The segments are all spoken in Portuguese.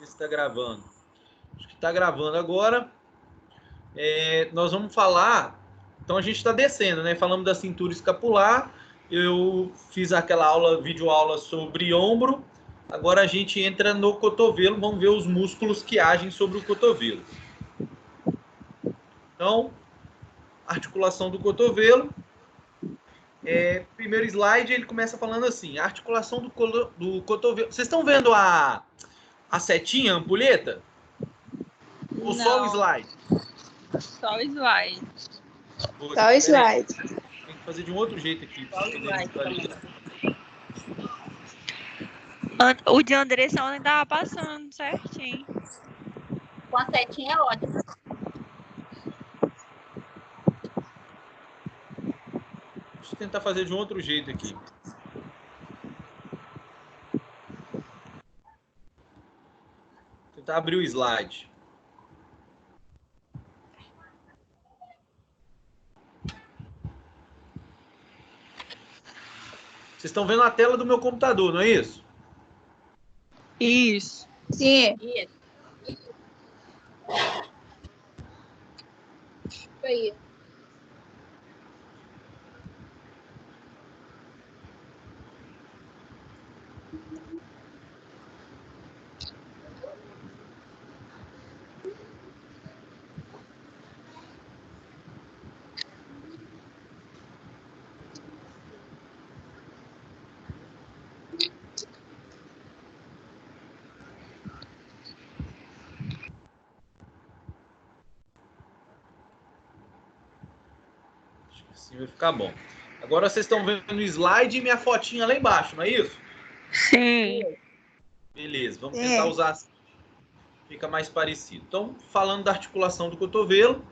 Está gravando. Acho que está gravando agora. Nós vamos falar. Então a gente está descendo, né? Falamos da cintura escapular. Eu fiz aquela aula, videoaula sobre ombro. Agora a gente entra no cotovelo. Vamos ver os músculos que agem sobre o cotovelo. Então, articulação do cotovelo. Primeiro slide, ele começa falando assim: a articulação do cotovelo. Vocês estão vendo a setinha, a ampulheta? Ou só o slide? Só o slide. Só o slide. Tem que fazer de um outro jeito aqui. Pra vocês poderem visualizar. O de Andressa ontem tava passando certinho. Com a setinha é ótimo. Deixa eu tentar fazer de um outro jeito aqui. Tentar abrir o slide. Vocês estão vendo a tela do meu computador, não é isso? Isso. Sim. Isso. Aí. Assim vai ficar bom. Agora vocês estão vendo o slide e minha fotinha lá embaixo, não é isso? Sim. Beleza, vamos tentar usar assim. Fica mais parecido. Então, falando da articulação do cotovelo.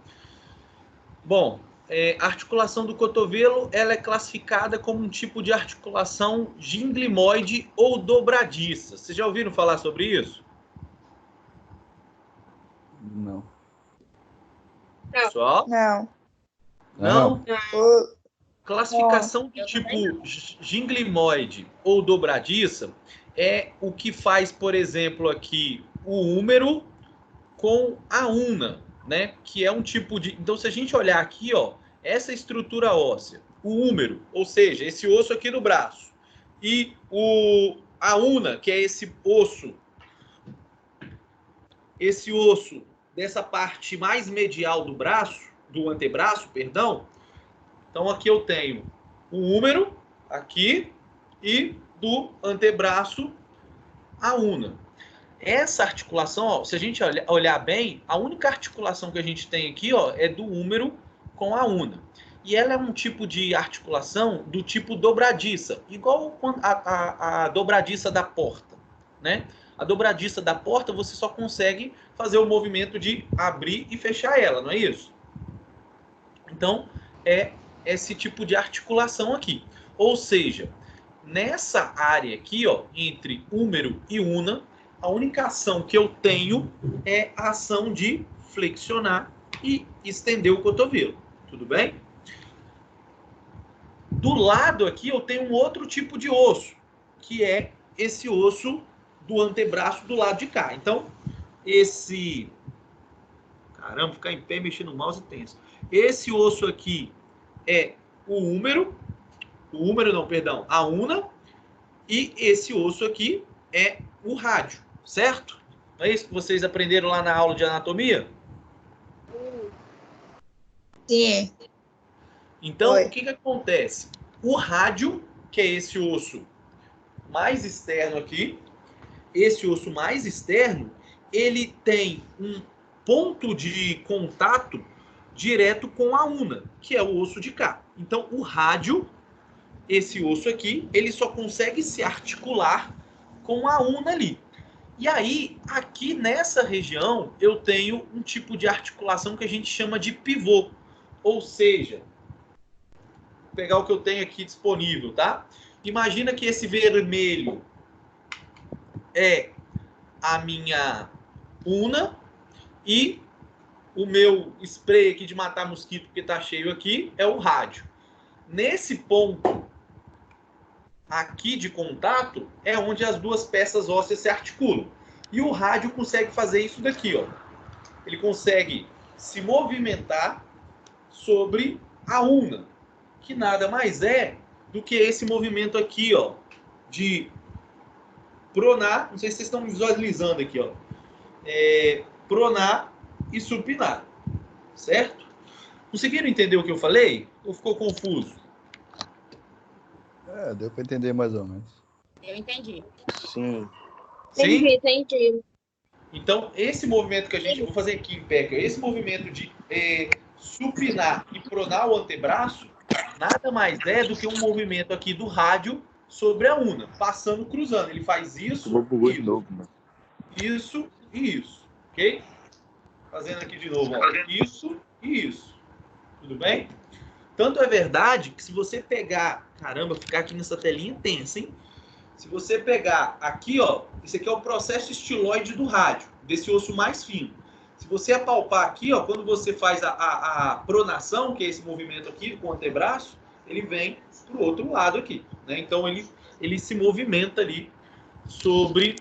Bom, a articulação do cotovelo ela é classificada como um tipo de articulação ginglimoide ou dobradiça. Vocês já ouviram falar sobre isso? Não. Pessoal? Não. Não? O- Classificação de tipo ginglimoide ou dobradiça é o que faz, por exemplo, aqui o húmero com a una, né? Que é um tipo de... Então, se a gente olhar aqui, ó, essa estrutura óssea, o húmero, ou seja, esse osso aqui no braço, e a una, que é esse osso dessa parte mais medial do braço, do antebraço, perdão. Então, aqui eu tenho o húmero, aqui, e do antebraço, a una. Essa articulação, ó, se a gente olhar bem, a única articulação que a gente tem aqui, ó, é do húmero com a una. E ela é um tipo de articulação do tipo dobradiça, igual a dobradiça da porta, né? A dobradiça da porta, você só consegue fazer o movimento de abrir e fechar ela, não é isso? Então, é esse tipo de articulação aqui. Ou seja, nessa área aqui, ó, entre húmero e una, a única ação que eu tenho é a ação de flexionar e estender o cotovelo. Tudo bem? Do lado aqui eu tenho um outro tipo de osso, que é esse osso do antebraço do lado de cá. Então, esse... Caramba, ficar em pé mexendo no mouse é tenso. Esse osso aqui é o húmero, a una, e esse osso aqui é o rádio, certo? Não é isso que vocês aprenderam lá na aula de anatomia? Sim. Então, Oi. o que acontece? O rádio, que é esse osso mais externo aqui, esse osso mais externo, ele tem um ponto de contato direto com a una, que é o osso de cá. Então, o rádio, esse osso aqui, ele só consegue se articular com a una ali. E aí, aqui nessa região, eu tenho um tipo de articulação que a gente chama de pivô. Ou seja, vou pegar o que eu tenho aqui disponível, tá? Imagina que esse vermelho é a minha una e o meu spray aqui de matar mosquito, que tá cheio aqui, é o rádio. Nesse ponto aqui de contato é onde as duas peças ósseas se articulam. E o rádio consegue fazer isso daqui, ó. Ele consegue se movimentar sobre a una, que nada mais é do que esse movimento aqui, ó, de pronar, não sei se vocês estão visualizando aqui, ó, pronar e supinar, certo? Conseguiram entender o que eu falei? Ou ficou confuso? Deu para entender mais ou menos. Eu entendi. Sim. Sim? Entendi. Então, esse movimento que a gente... Vou fazer aqui em pé, esse movimento de supinar e pronar o antebraço, nada mais é do que um movimento aqui do rádio sobre a una, passando, cruzando. Ele faz isso, De novo, mano. isso e isso, ok? Fazendo aqui de novo, ó, isso e isso. Tudo bem? Tanto é verdade que se você pegar... Caramba, ficar aqui nessa telinha tensa, hein? Se você pegar aqui, ó, esse aqui é o processo estiloide do rádio, desse osso mais fino. Se você apalpar aqui, ó, quando você faz a pronação, que é esse movimento aqui com o antebraço, ele vem pro outro lado aqui, né? Então ele se movimenta ali sobre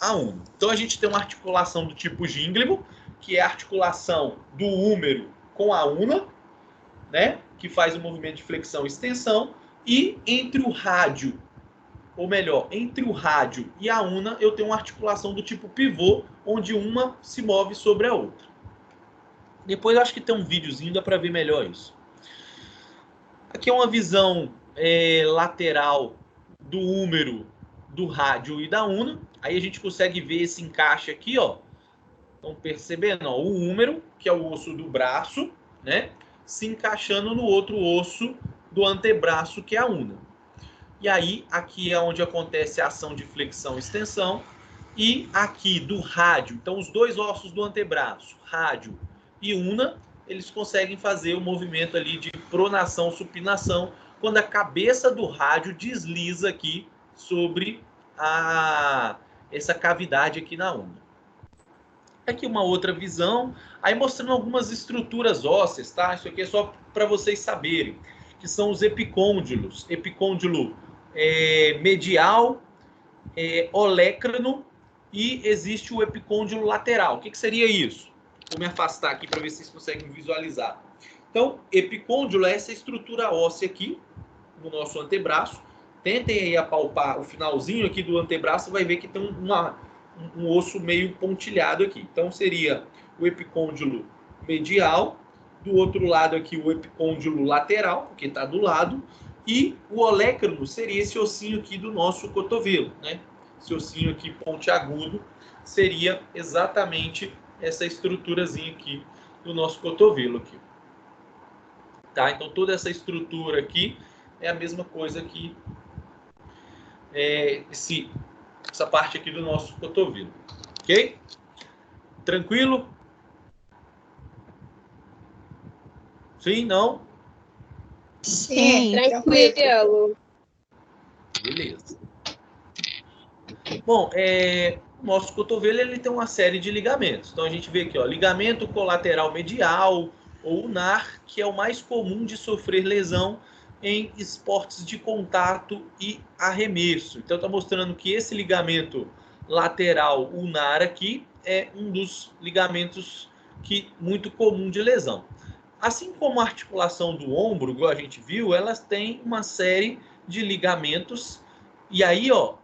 a una. Então a gente tem uma articulação do tipo gínglico, que é a articulação do húmero com a una, né? Que faz o movimento de flexão e extensão. E entre o rádio, ou melhor, entre o rádio e a una, eu tenho uma articulação do tipo pivô, onde uma se move sobre a outra. Depois eu acho que tem um videozinho, dá para ver melhor isso. Aqui é uma visão lateral do húmero, do rádio e da una. Aí a gente consegue ver esse encaixe aqui, ó. Estão percebendo, ó, o húmero, que é o osso do braço, né? Se encaixando no outro osso do antebraço, que é a una. E aí, aqui é onde acontece a ação de flexão e extensão. E aqui do rádio, então os dois ossos do antebraço, rádio e una, eles conseguem fazer o movimento ali de pronação, supinação, quando a cabeça do rádio desliza aqui sobre essa cavidade aqui na una. Aqui uma outra visão, aí mostrando algumas estruturas ósseas, tá? Isso aqui é só para vocês saberem, que são os epicôndilos. Epicôndilo medial, olécrano, e existe o epicôndilo lateral. O que seria isso? Vou me afastar aqui para ver se vocês conseguem visualizar. Então, epicôndilo é essa estrutura óssea aqui, no nosso antebraço. Tentem aí apalpar o finalzinho aqui do antebraço, vai ver que tem um osso meio pontilhado aqui. Então, seria o epicôndilo medial, do outro lado aqui o epicôndilo lateral, porque está do lado, e o olécrano seria esse ossinho aqui do nosso cotovelo, né? Esse ossinho aqui pontiagudo seria exatamente essa estruturazinha aqui do nosso cotovelo aqui. Tá? Então toda essa estrutura aqui é a mesma coisa que essa parte aqui do nosso cotovelo. Ok? Tranquilo? Sim, não? Sim, tranquilo. Beleza. Bom, o nosso cotovelo ele tem uma série de ligamentos. Então a gente vê aqui, ó, ligamento colateral medial ou ulnar, que é o mais comum de sofrer lesão em esportes de contato e arremesso. Então está mostrando que esse ligamento lateral ulnar aqui é um dos ligamentos muito comum de lesão. Assim como a articulação do ombro, igual a gente viu, elas têm uma série de ligamentos. E aí, ó,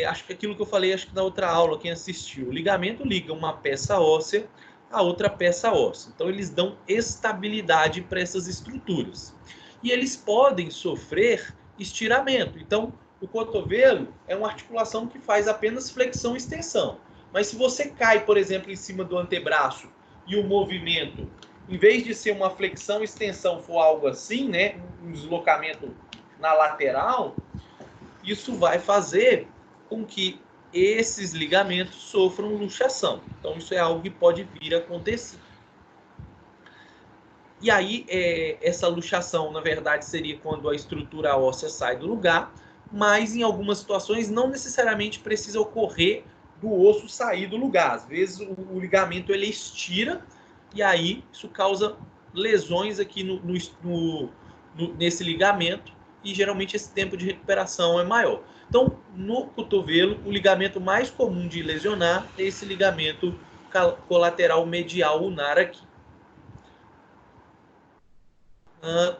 acho que aquilo que eu falei, acho que na outra aula, quem assistiu, o ligamento liga uma peça óssea a outra peça óssea. Então, eles dão estabilidade para essas estruturas. E eles podem sofrer estiramento. Então, o cotovelo é uma articulação que faz apenas flexão e extensão. Mas se você cai, por exemplo, em cima do antebraço e o movimento, em vez de ser uma flexão e extensão, for algo assim, né, um deslocamento na lateral, isso vai fazer com que esses ligamentos sofram luxação. Então, isso é algo que pode vir a acontecer. E aí, essa luxação, na verdade, seria quando a estrutura óssea sai do lugar, mas em algumas situações não necessariamente precisa ocorrer do osso sair do lugar. Às vezes, o ligamento ele estira e aí isso causa lesões aqui nesse ligamento e geralmente esse tempo de recuperação é maior. Então, no cotovelo, o ligamento mais comum de lesionar é esse ligamento colateral medial ulnar aqui.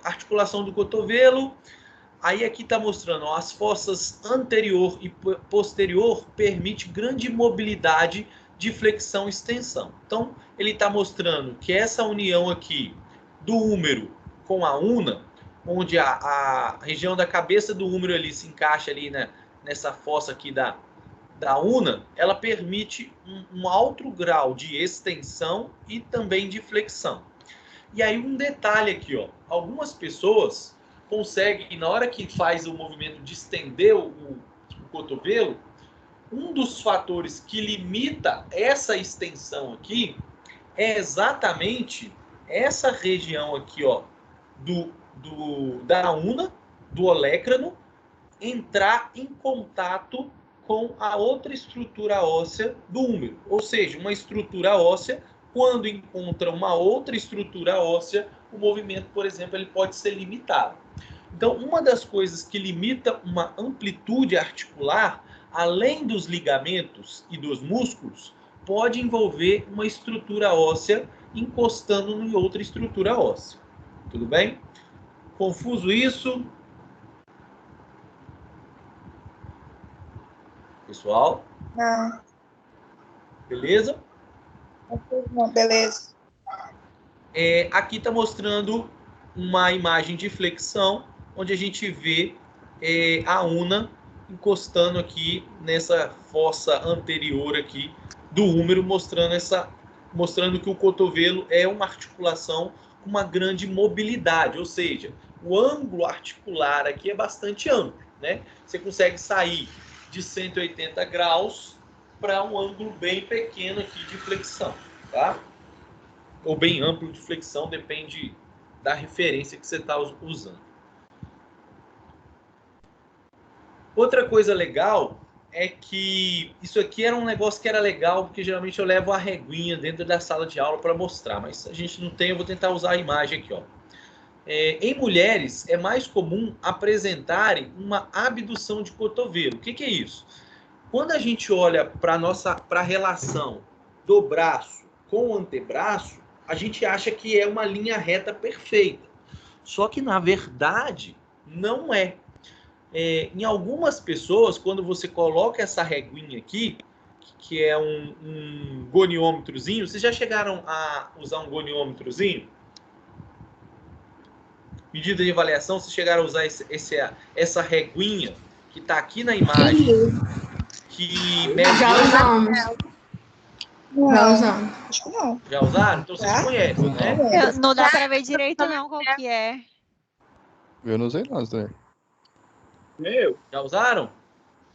Articulação do cotovelo. Aí aqui está mostrando, ó, as fossas anterior e posterior permite grande mobilidade de flexão e extensão. Então, ele está mostrando que essa união aqui do húmero com a una, onde a região da cabeça do húmero ali se encaixa ali, né, nessa fossa aqui da una, ela permite um alto grau de extensão e também de flexão. E aí um detalhe aqui, ó, algumas pessoas conseguem, na hora que faz o movimento de estender o cotovelo, um dos fatores que limita essa extensão aqui é exatamente essa região aqui, ó, da una, do olecrano, entrar em contato com a outra estrutura óssea do húmero. Ou seja, uma estrutura óssea, quando encontra uma outra estrutura óssea, o movimento, por exemplo, ele pode ser limitado. Então, uma das coisas que limita uma amplitude articular, além dos ligamentos e dos músculos, pode envolver uma estrutura óssea encostando em outra estrutura óssea. Tudo bem? Confuso isso? Pessoal? Não. Beleza? Não, beleza. Aqui está mostrando uma imagem de flexão, onde a gente vê a una encostando aqui nessa fossa anterior aqui do húmero, mostrando que o cotovelo é uma articulação com uma grande mobilidade, ou seja, o ângulo articular aqui é bastante amplo, né? Você consegue sair de 180 graus para um ângulo bem pequeno aqui de flexão, tá? Ou bem amplo de flexão, depende da referência que você está usando. Outra coisa legal é que isso aqui era um negócio que era legal, porque geralmente eu levo a reguinha dentro da sala de aula para mostrar, mas a gente não tem, eu vou tentar usar a imagem aqui, ó. Em mulheres, é mais comum apresentarem uma abdução de cotovelo. O que é isso? Quando a gente olha para a relação do braço com o antebraço, a gente acha que é uma linha reta perfeita. Só que, na verdade, não é. Em algumas pessoas, quando você coloca essa reguinha aqui, que é um goniômetrozinho, vocês já chegaram a usar um goniômetrozinho? Medida de avaliação, vocês chegaram a usar essa reguinha que está aqui na imagem, que mede... Já usamos. Já usamos. Acho que não. Já usaram? Então vocês conhecem, né? Não dá pra ver direito não qual que é. Eu não sei não, Zé. Já usaram?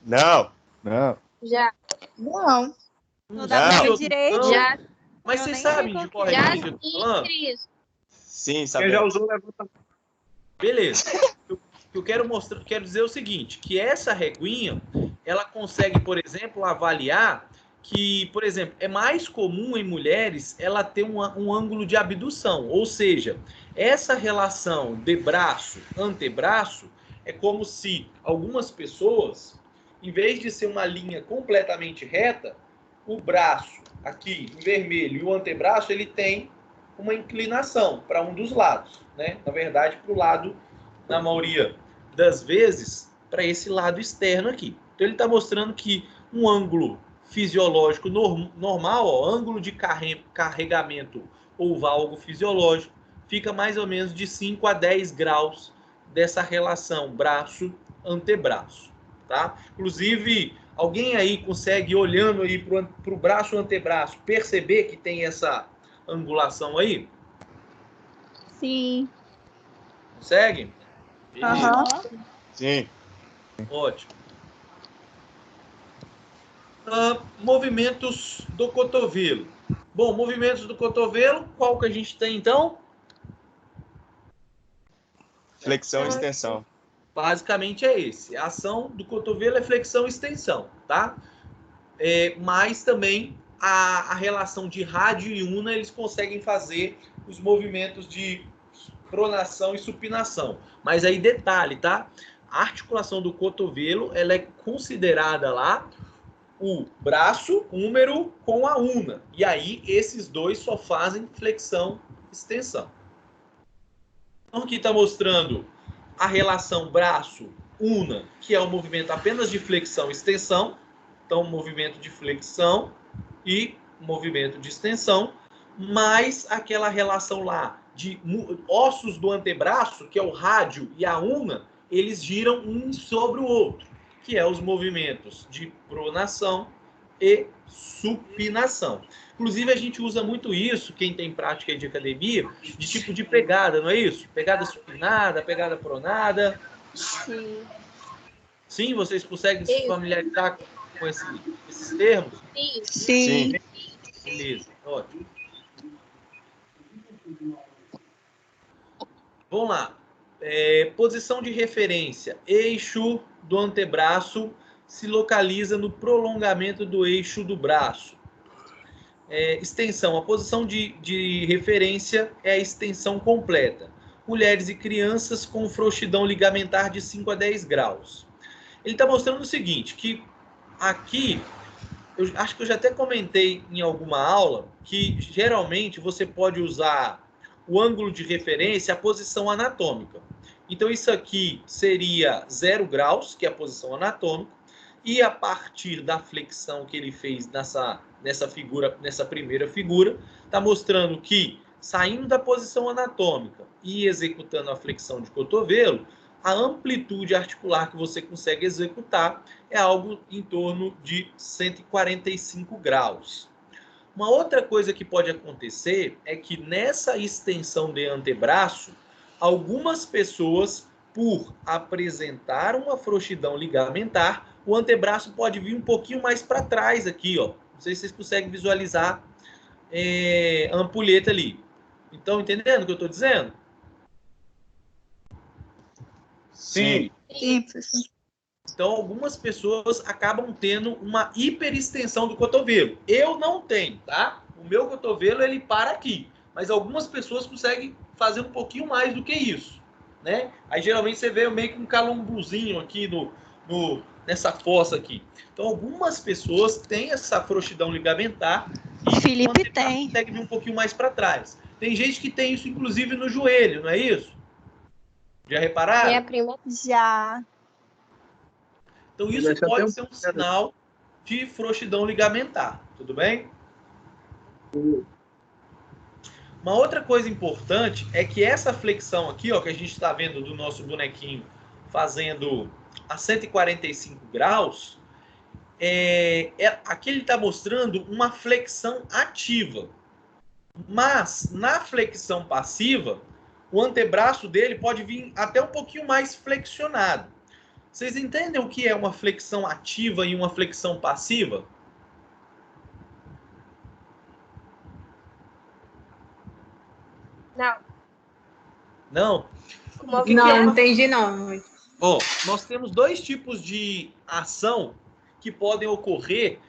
Não. Não. Já. Não. Não dá pra ver direito. Já. Mas Eu vocês nem sabem sei de qual qual que é. Já reguinha que eu tô falando? isso. Sim, sabe. Quem já usou, levanta. Beleza. Eu quero dizer o seguinte, que essa reguinha, ela consegue, por exemplo, avaliar que, por exemplo, é mais comum em mulheres ela ter um ângulo de abdução, ou seja, essa relação de braço, antebraço, é como se algumas pessoas, em vez de ser uma linha completamente reta, o braço aqui em vermelho e o antebraço, ele tem uma inclinação para um dos lados, né? Na verdade, para o lado, na maioria das vezes, para esse lado externo aqui. Então, ele está mostrando que um ângulo fisiológico normal, ó, ângulo de carregamento ou valgo fisiológico, fica mais ou menos de 5 a 10 graus dessa relação braço-antebraço, tá? Inclusive, alguém aí consegue, olhando aí para o braço-antebraço, perceber que tem essa angulação aí? Sim. Consegue? Aham. Sim. Ótimo. Movimentos do cotovelo. Bom, movimentos do cotovelo, qual que a gente tem então? Flexão e extensão. Basicamente é esse. A ação do cotovelo é flexão e extensão, tá? Mas também a relação de rádio e una, eles conseguem fazer os movimentos de pronação e supinação. Mas aí detalhe, tá? A articulação do cotovelo, ela é considerada lá o braço húmero com a una. E aí esses dois só fazem flexão e extensão. Então aqui está mostrando a relação braço-una, que é o movimento apenas de flexão e extensão. Então, movimento de flexão e movimento de extensão, mais aquela relação lá de ossos do antebraço, que é o rádio e a una, eles giram um sobre o outro, que é os movimentos de pronação e supinação. Inclusive, a gente usa muito isso, quem tem prática de academia, de tipo de pegada, não é isso? Pegada supinada, pegada pronada. Sim. Sim, vocês conseguem se familiarizar com esses termos? Sim. Sim. Beleza, ótimo. Vamos lá. Posição de referência. Eixo do antebraço se localiza no prolongamento do eixo do braço. Extensão. A posição de referência é a extensão completa. Mulheres e crianças com frouxidão ligamentar de 5 a 10 graus. Ele está mostrando o seguinte, que aqui, eu acho que eu já até comentei em alguma aula, que geralmente você pode usar o ângulo de referência, a posição anatômica. Então, isso aqui seria 0 graus, que é a posição anatômica, e a partir da flexão que ele fez nessa primeira figura, está mostrando que, saindo da posição anatômica e executando a flexão de cotovelo, a amplitude articular que você consegue executar é algo em torno de 145 graus. Uma outra coisa que pode acontecer é que nessa extensão de antebraço, algumas pessoas, por apresentar uma frouxidão ligamentar, o antebraço pode vir um pouquinho mais para trás aqui, ó. Não sei se vocês conseguem visualizar a ampulheta ali. Então, entendendo o que eu estou dizendo? Sim. Sim, professor. Então, algumas pessoas acabam tendo uma hiperextensão do cotovelo. Eu não tenho, tá? O meu cotovelo, ele para aqui. Mas algumas pessoas conseguem fazer um pouquinho mais do que isso, né? Aí, geralmente, você vê meio que um calombuzinho aqui nessa fossa aqui. Então, algumas pessoas têm essa frouxidão ligamentar e Felipe tem. consegue vir um pouquinho mais para trás. Tem gente que tem isso, inclusive, no joelho, não é isso? Já repararam? Minha prima. Já. Então, isso pode ser um sinal de frouxidão ligamentar, tudo bem? Uma outra coisa importante é que essa flexão aqui, ó, que a gente está vendo do nosso bonequinho fazendo a 145 graus, aqui ele está mostrando uma flexão ativa. Mas, na flexão passiva, o antebraço dele pode vir até um pouquinho mais flexionado. Vocês entendem o que é uma flexão ativa e uma flexão passiva? Não. Não? Não entendi não. Ó, nós temos dois tipos de ação que podem ocorrer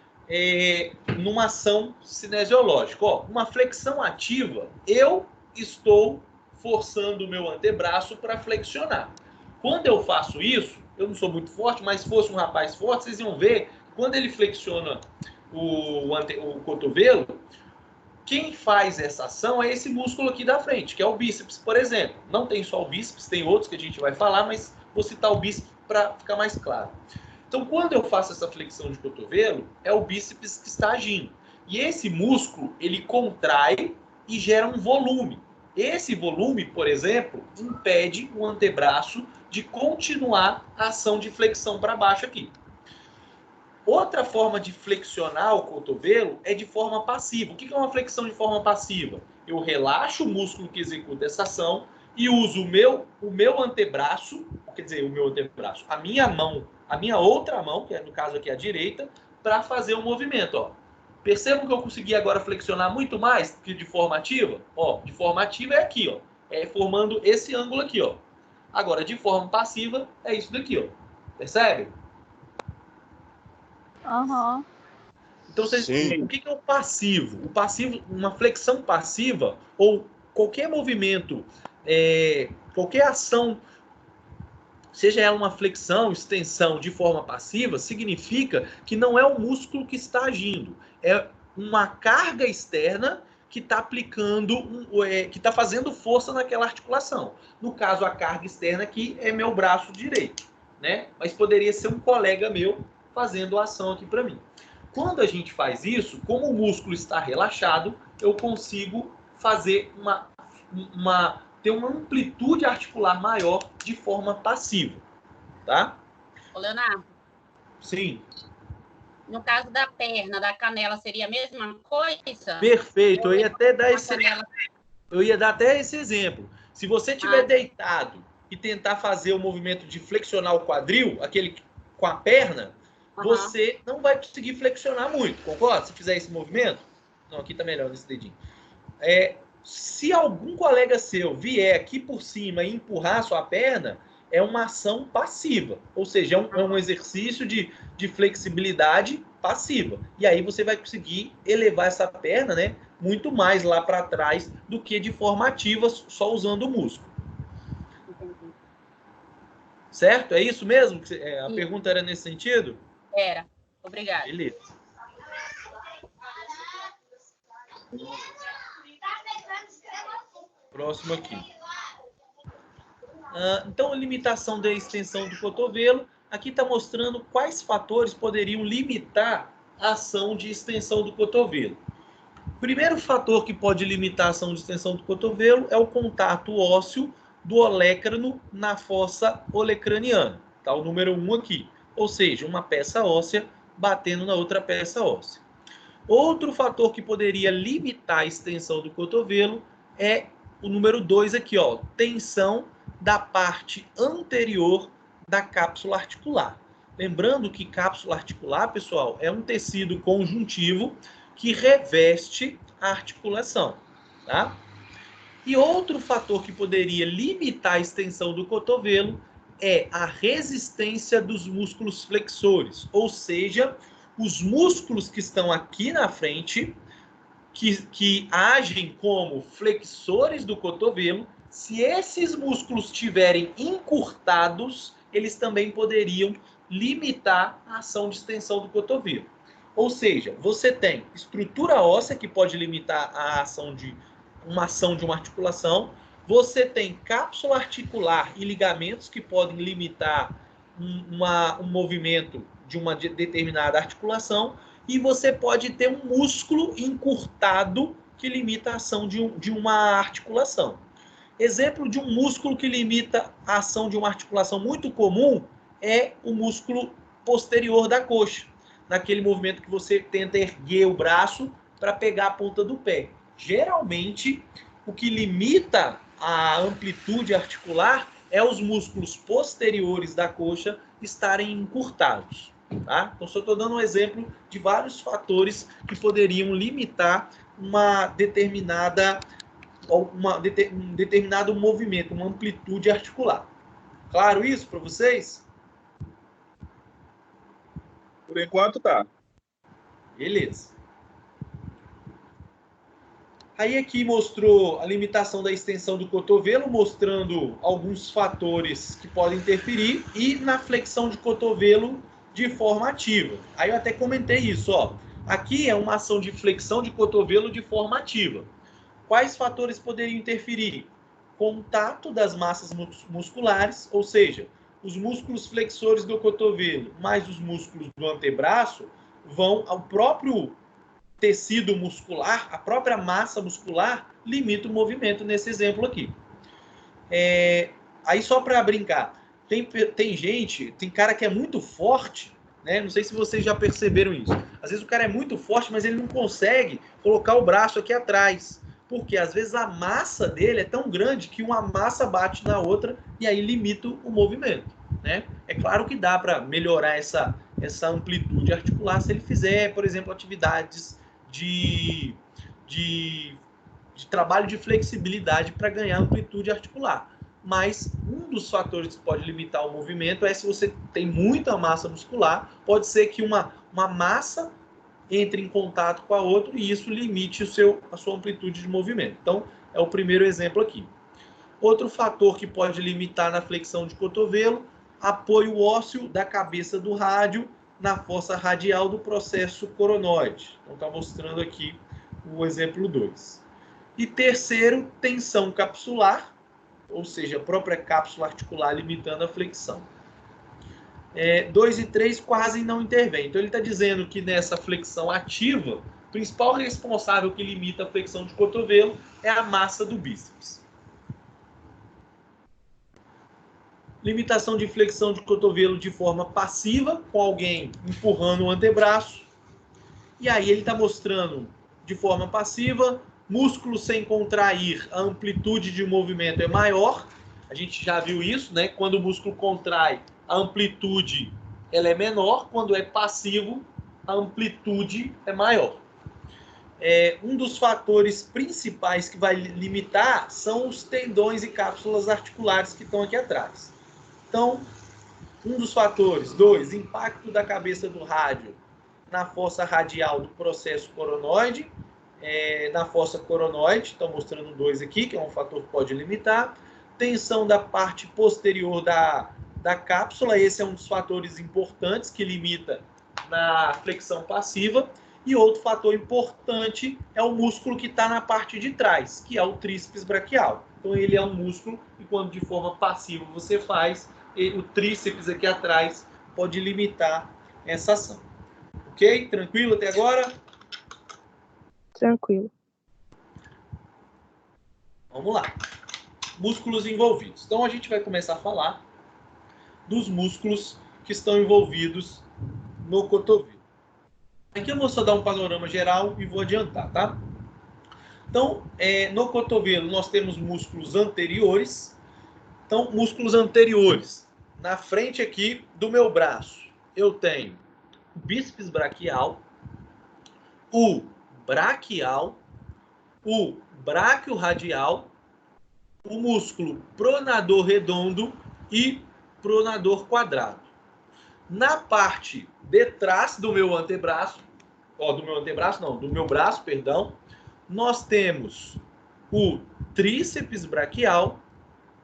numa ação cinesiológica. Ó, uma flexão ativa, eu estou forçando o meu antebraço para flexionar. Quando eu faço isso, eu não sou muito forte, mas se fosse um rapaz forte, vocês iam ver que quando ele flexiona o cotovelo, quem faz essa ação é esse músculo aqui da frente, que é o bíceps, por exemplo. Não tem só o bíceps, tem outros que a gente vai falar, mas vou citar o bíceps para ficar mais claro. Então, quando eu faço essa flexão de cotovelo, é o bíceps que está agindo. E esse músculo, ele contrai e gera um volume. Esse volume, por exemplo, impede o antebraço de continuar a ação de flexão para baixo aqui. Outra forma de flexionar o cotovelo é de forma passiva. O que é uma flexão de forma passiva? Eu relaxo o músculo que executa essa ação e uso o meu antebraço, quer dizer, a minha mão, a minha outra mão, que é no caso aqui a direita, para fazer o movimento. Ó. Percebam que eu consegui agora flexionar muito mais que de forma ativa? Ó, de forma ativa é aqui, ó, formando esse ângulo aqui. Ó. Agora, de forma passiva, é isso daqui. Ó. Percebe? Aham. Então, o que é o passivo? O passivo, uma flexão passiva ou qualquer movimento qualquer ação, seja ela uma flexão, extensão de forma passiva, significa que não é o músculo que está agindo, é uma carga externa que está aplicando, que está fazendo força naquela articulação. No caso, a carga externa aqui é meu braço direito, né? Mas poderia ser um colega meu fazendo a ação aqui para mim. Quando a gente faz isso, como o músculo está relaxado, eu consigo fazer ter uma amplitude articular maior de forma passiva, tá? Ô, Leonardo, Sim. no caso da perna, da canela, seria a mesma coisa? Perfeito. Eu ia até dar Canela. eu ia dar até esse exemplo. Se você estiver deitado e tentar fazer o movimento de flexionar o quadril, aquele com a perna, você não vai conseguir flexionar muito, concorda? Se fizer esse movimento. Não, aqui tá melhor nesse dedinho. Se algum colega seu vier aqui por cima e empurrar a sua perna, é uma ação passiva. Ou seja, é um exercício de flexibilidade passiva. E aí você vai conseguir elevar essa perna, né, muito mais lá para trás do que de forma ativa, só usando o músculo. Entendi. Certo? É isso mesmo? A Sim. pergunta era nesse sentido? Era. Obrigada. Beleza. Próximo aqui. Então, a limitação da extensão do cotovelo. Aqui está mostrando quais fatores poderiam limitar a ação de extensão do cotovelo. O primeiro fator que pode limitar a ação de extensão do cotovelo é o contato ósseo do olecrano na fossa olecraniana. Está o número 1 aqui. Ou seja, uma peça óssea batendo na outra peça óssea. Outro fator que poderia limitar a extensão do cotovelo é o número 2 aqui, ó, tensão da parte anterior da cápsula articular. Lembrando que cápsula articular, pessoal, é um tecido conjuntivo que reveste a articulação, tá? E outro fator que poderia limitar a extensão do cotovelo é a resistência dos músculos flexores, ou seja, os músculos que estão aqui na frente, que agem como flexores do cotovelo, se esses músculos estiverem encurtados, eles também poderiam limitar a ação de extensão do cotovelo. Ou seja, você tem estrutura óssea que pode limitar a ação de uma articulação, você tem cápsula articular e ligamentos que podem limitar um movimento de uma determinada articulação, e você pode ter um músculo encurtado que limita a ação de uma articulação. Exemplo de um músculo que limita a ação de uma articulação muito comum é o músculo posterior da coxa, naquele movimento que você tenta erguer o braço para pegar a ponta do pé. Geralmente, o que limita a amplitude articular é os músculos posteriores da coxa estarem encurtados. Tá? Então, só estou dando um exemplo de vários fatores que poderiam limitar um determinado movimento, uma amplitude articular. Claro isso para vocês? Por enquanto tá. Beleza. Aí aqui mostrou a limitação da extensão do cotovelo, mostrando alguns fatores que podem interferir, e na flexão de cotovelo de forma ativa. Aí eu até comentei isso, ó. Aqui é uma ação de flexão de cotovelo de forma ativa. Quais fatores poderiam interferir? Contato das massas musculares, ou seja, os músculos flexores do cotovelo mais os músculos do antebraço vão ao próprio tecido muscular, a própria massa muscular limita o movimento nesse exemplo aqui. Aí só para brincar, tem gente, tem cara que é muito forte, né? Não sei se vocês já perceberam isso. Às vezes o cara é muito forte, mas ele não consegue colocar o braço aqui atrás, porque às vezes a massa dele é tão grande que uma massa bate na outra e aí limita o movimento, né? É claro que dá para melhorar essa amplitude articular se ele fizer, por exemplo, atividades de trabalho de flexibilidade para ganhar amplitude articular. Mas um dos fatores que pode limitar o movimento é se você tem muita massa muscular, pode ser que uma massa entre em contato com a outra e isso limite a sua amplitude de movimento. Então, é o primeiro exemplo aqui. Outro fator que pode limitar na flexão de cotovelo, apoio ósseo da cabeça do rádio na fossa radial do processo coronoide. Então, está mostrando aqui o exemplo 2. E terceiro, tensão capsular, ou seja, a própria cápsula articular limitando a flexão. 2 e 3 quase não intervém. Então, ele está dizendo que nessa flexão ativa, o principal responsável que limita a flexão de cotovelo é a massa do bíceps. Limitação de flexão de cotovelo de forma passiva, com alguém empurrando o antebraço. E aí ele está mostrando de forma passiva, músculo sem contrair, a amplitude de movimento é maior. A gente já viu isso, né? Quando o músculo contrai, a amplitude ela é menor. Quando é passivo, a amplitude é maior. Um dos fatores principais que vai limitar são os tendões e cápsulas articulares que estão aqui atrás. Então, um dos fatores, 2, impacto da cabeça do rádio na fossa radial do processo coronoide, na fossa coronoide, estão mostrando 2 aqui, que é um fator que pode limitar. Tensão da parte posterior da cápsula, esse é um dos fatores importantes que limita na flexão passiva. E outro fator importante é o músculo que está na parte de trás, que é o tríceps braquial. Então, ele é um músculo e quando de forma passiva você faz, o tríceps aqui atrás pode limitar essa ação. Ok? Tranquilo até agora? Tranquilo. Vamos lá. Músculos envolvidos. Então, a gente vai começar a falar dos músculos que estão envolvidos no cotovelo. Aqui eu vou só dar um panorama geral e vou adiantar, tá? Então, no cotovelo nós temos músculos anteriores. Então, músculos anteriores. Na frente aqui do meu braço, eu tenho o bíceps braquial, o braquial, o bráquio radial, o músculo pronador redondo e pronador quadrado. Na parte de trás do meu antebraço, do meu braço, perdão, nós temos o tríceps braquial,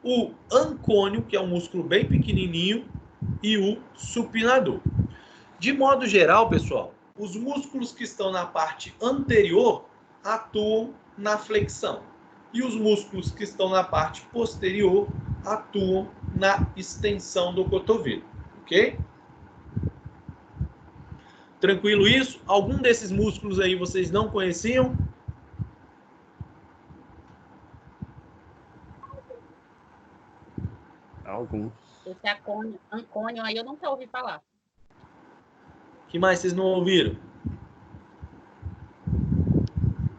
o ancônio, que é um músculo bem pequenininho, e o supinador. De modo geral, pessoal, os músculos que estão na parte anterior atuam na flexão. E os músculos que estão na parte posterior atuam na extensão do cotovelo. Ok? Tranquilo isso? Algum desses músculos aí vocês não conheciam? Algum. Esse ancônio aí eu nunca ouvi falar. O que mais vocês não ouviram?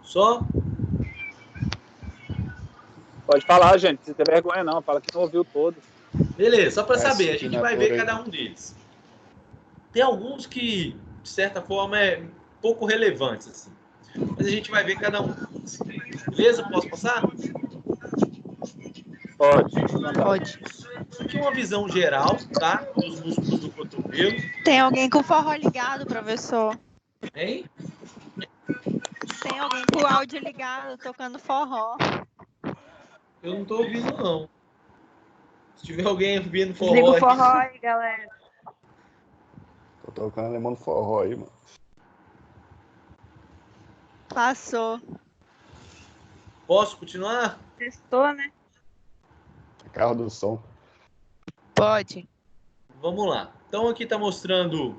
Só? Pode falar, gente. Não precisa ter vergonha, não. Fala que não ouviu todo. Beleza, só para saber. A gente vai ver cada um deles. Tem alguns que, de certa forma, é pouco relevantes, assim. Mas a gente vai ver cada um. Beleza? Posso passar? Pode. Pode. Aqui uma visão geral, tá? Dos músculos do cotovelo. Tem alguém com forró ligado, professor? Hein? Tem alguém com o áudio ligado, tocando forró. Eu não tô ouvindo, não. Se tiver alguém ouvindo forró... Desliga o forró aí, galera. Tô tocando alemão no forró aí, mano. Passou. Posso continuar? Testou, né? Carro do som. Pode. Vamos lá. Então, aqui está mostrando...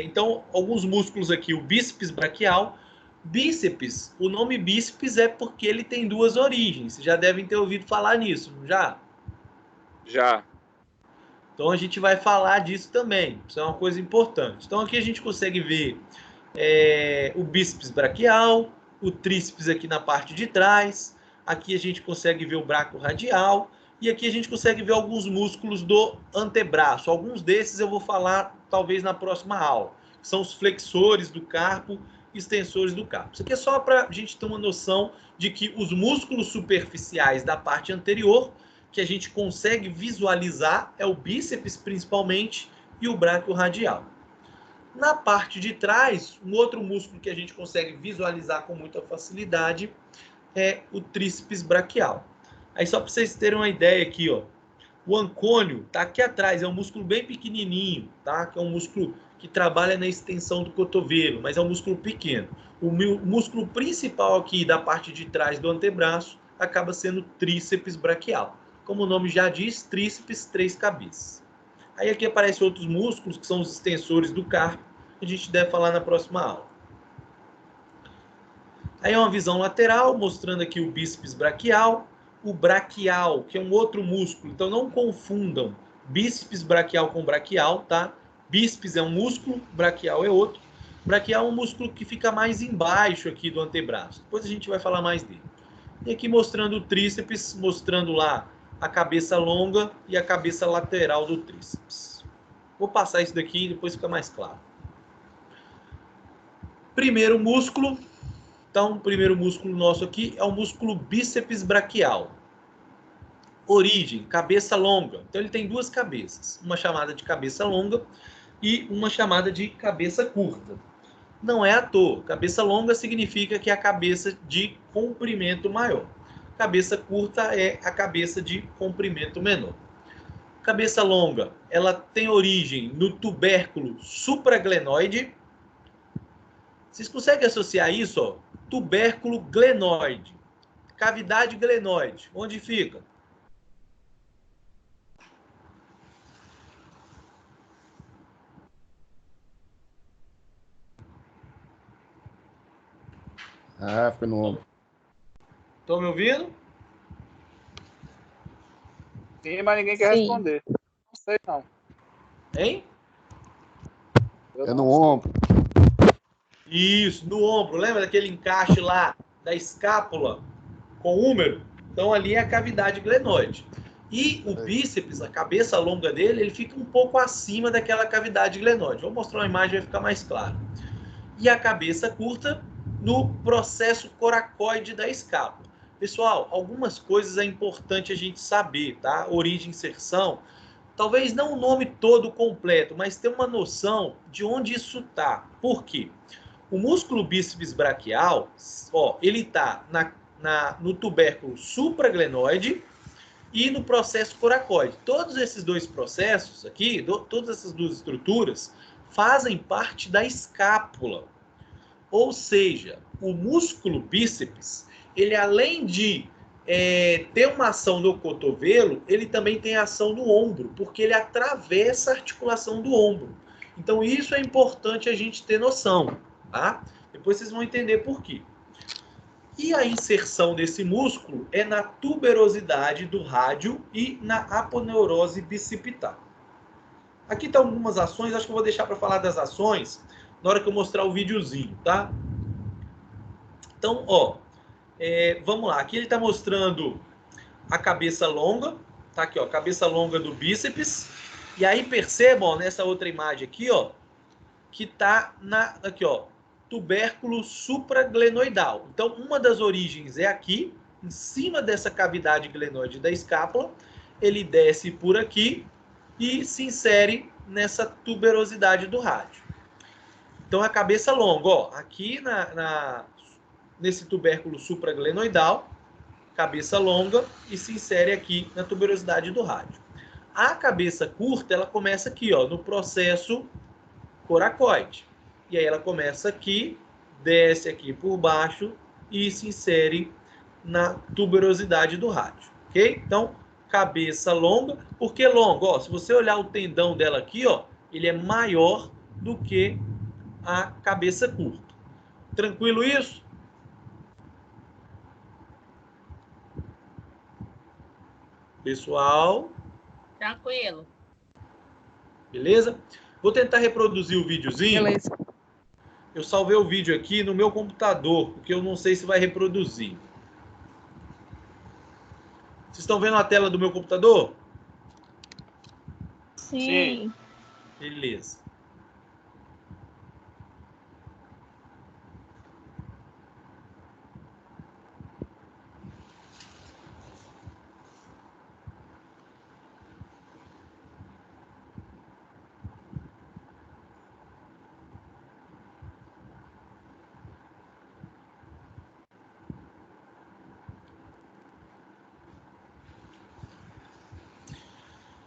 então, alguns músculos aqui. O bíceps braquial. Bíceps, o nome bíceps é porque ele tem duas origens. Vocês já devem ter ouvido falar nisso, não já? Já. Então, a gente vai falar disso também. Isso é uma coisa importante. Então, aqui a gente consegue ver o bíceps braquial, o tríceps aqui na parte de trás. Aqui a gente consegue ver o bráquio radial. E aqui a gente consegue ver alguns músculos do antebraço. Alguns desses eu vou falar talvez na próxima aula. São os flexores do carpo e extensores do carpo. Isso aqui é só para a gente ter uma noção de que os músculos superficiais da parte anterior, que a gente consegue visualizar, é o bíceps principalmente e o bráquio radial. Na parte de trás, um outro músculo que a gente consegue visualizar com muita facilidade é o tríceps braquial. Aí só para vocês terem uma ideia aqui, ó. O ancônio tá aqui atrás, é um músculo bem pequenininho, tá? Que é um músculo que trabalha na extensão do cotovelo, mas é um músculo pequeno. O músculo principal aqui da parte de trás do antebraço acaba sendo tríceps braquial. Como o nome já diz, tríceps, 3 cabeças. Aí aqui aparecem outros músculos, que são os extensores do carpo, que a gente deve falar na próxima aula. Aí é uma visão lateral, mostrando aqui o bíceps braquial, o braquial, que é um outro músculo. Então não confundam bíceps braquial com braquial, tá? Bíceps é um músculo, braquial é outro. Braquial é um músculo que fica mais embaixo aqui do antebraço. Depois a gente vai falar mais dele. E aqui mostrando o tríceps, mostrando lá a cabeça longa e a cabeça lateral do tríceps. Vou passar isso daqui e depois fica mais claro. Primeiro músculo. Então, o primeiro músculo nosso aqui é o músculo bíceps braquial. Origem, cabeça longa. Então, ele tem duas cabeças. Uma chamada de cabeça longa e uma chamada de cabeça curta. Não é à toa. Cabeça longa significa que é a cabeça de comprimento maior. Cabeça curta é a cabeça de comprimento menor. Cabeça longa, ela tem origem no tubérculo supraglenoide. Vocês conseguem associar isso, ó? Tubérculo glenoide, cavidade glenoide, onde fica? Ah, foi no ombro. Estão me ouvindo? Sim, mas ninguém quer Sim. responder. Não sei, não. Hein? Eu É não no sei. ombro. Isso, no ombro. Lembra daquele encaixe lá da escápula com o húmero? Então ali é a cavidade glenoide. E o bíceps, a cabeça longa dele, ele fica um pouco acima daquela cavidade glenoide. Vou mostrar uma imagem, vai ficar mais claro. E a cabeça curta no processo coracoide da escápula. Pessoal, algumas coisas é importante a gente saber, tá? Origem, inserção. Talvez não o nome todo completo, mas ter uma noção de onde isso tá. Por quê? O músculo bíceps braquial, ó, ele tá no tubérculo supraglenoide e no processo coracoide. Todos esses dois processos aqui, todas essas duas estruturas, fazem parte da escápula. Ou seja, o músculo bíceps, ele além de ter uma ação no cotovelo, ele também tem ação no ombro, porque ele atravessa a articulação do ombro. Então isso é importante a gente ter noção, tá? Depois vocês vão entender por quê. E a inserção desse músculo é na tuberosidade do rádio e na aponeurose bicipital. Aqui estão algumas ações, acho que eu vou deixar para falar das ações na hora que eu mostrar o videozinho, tá? Então, ó, vamos lá. Aqui ele está mostrando a cabeça longa, tá aqui, ó, cabeça longa do bíceps. E aí percebam, ó, nessa outra imagem aqui, ó, que tá aqui, ó, tubérculo supraglenoidal. Então, uma das origens é aqui, em cima dessa cavidade glenoide da escápula. Ele desce por aqui e se insere nessa tuberosidade do rádio. Então, a cabeça longa, ó, aqui nesse tubérculo supraglenoidal, cabeça longa, e se insere aqui na tuberosidade do rádio. A cabeça curta, ela começa aqui, ó, no processo coracoide. E aí ela começa aqui, desce aqui por baixo e se insere na tuberosidade do rádio, ok? Então, cabeça longa. Por que longa? Ó, se você olhar o tendão dela aqui, ó, ele é maior do que a cabeça curta. Tranquilo isso? Pessoal, Tranquilo. beleza? Vou tentar reproduzir o videozinho. Beleza. Eu salvei o vídeo aqui no meu computador, porque eu não sei se vai reproduzir. Vocês estão vendo a tela do meu computador? Sim. Beleza.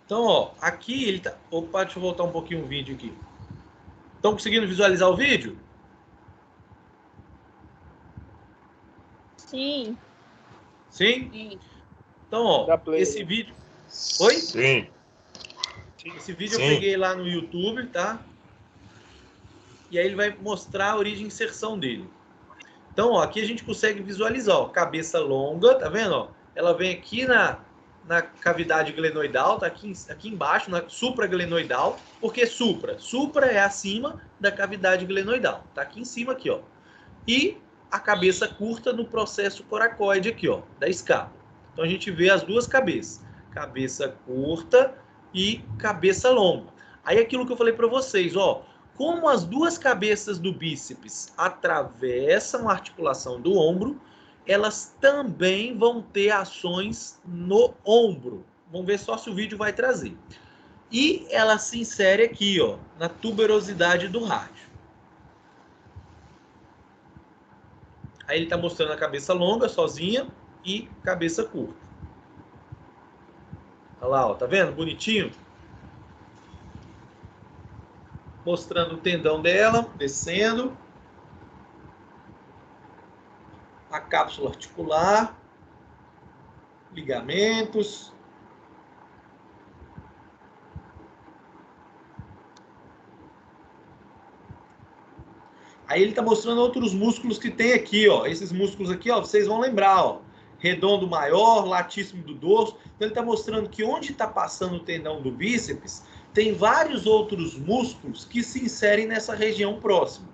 Então, ó, aqui ele tá... Opa, deixa eu voltar um pouquinho o vídeo aqui. Estão conseguindo visualizar o vídeo? Sim. Sim? Sim. Então, ó, Dá play. esse vídeo... Oi? Sim. Esse vídeo Sim. eu peguei lá no YouTube, tá? E aí ele vai mostrar a origem e inserção dele. Então, ó, aqui a gente consegue visualizar, ó, cabeça longa, tá vendo? Ó? Ela vem aqui na cavidade glenoidal, tá aqui embaixo, na supraglenoidal. Por que supra? Supra é acima da cavidade glenoidal. Tá aqui em cima, aqui, ó. E a cabeça curta no processo coracoide aqui, ó, da escápula. Então a gente vê as duas cabeças. Cabeça curta e cabeça longa. Aí aquilo que eu falei para vocês, ó. Como as duas cabeças do bíceps atravessam a articulação do ombro, elas também vão ter ações no ombro. Vamos ver só se o vídeo vai trazer. E ela se insere aqui, ó, na tuberosidade do rádio. Aí ele está mostrando a cabeça longa, sozinha, e cabeça curta. Olha lá, ó, tá vendo? Bonitinho. Mostrando o tendão dela, descendo. A cápsula articular. Ligamentos. Aí ele está mostrando outros músculos que tem aqui, ó. Esses músculos aqui, ó, vocês vão lembrar, ó. Redondo maior, latíssimo do dorso. Então ele está mostrando que onde está passando o tendão do bíceps, tem vários outros músculos que se inserem nessa região próxima.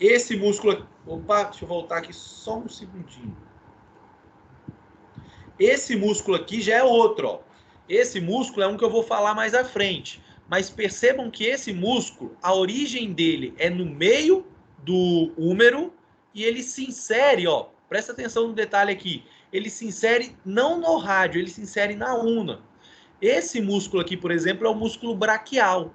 Esse músculo... Opa, deixa eu voltar aqui só um segundinho. Esse músculo aqui já é outro, ó. Esse músculo é um que eu vou falar mais à frente. Mas percebam que esse músculo, a origem dele é no meio do húmero e ele se insere, ó. Presta atenção no detalhe aqui. Ele se insere não no rádio, ele se insere na una. Esse músculo aqui, por exemplo, é o músculo braquial.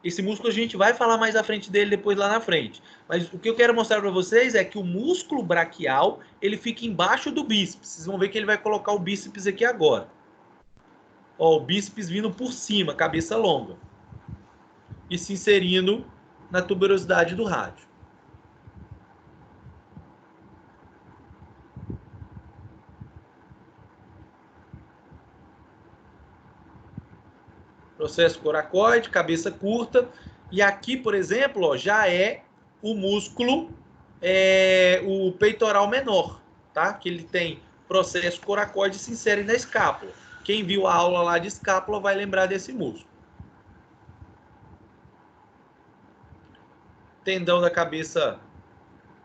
Esse músculo a gente vai falar mais à frente dele depois lá na frente. Mas o que eu quero mostrar para vocês é que o músculo braquial, ele fica embaixo do bíceps. Vocês vão ver que ele vai colocar o bíceps aqui agora. Ó, o bíceps vindo por cima, cabeça longa. E se inserindo na tuberosidade do rádio. Processo coracoide, cabeça curta. E aqui, por exemplo, ó, já é o músculo, o peitoral menor, tá? Que ele tem processo coracoide e se insere na escápula. Quem viu a aula lá de escápula vai lembrar desse músculo. Tendão da cabeça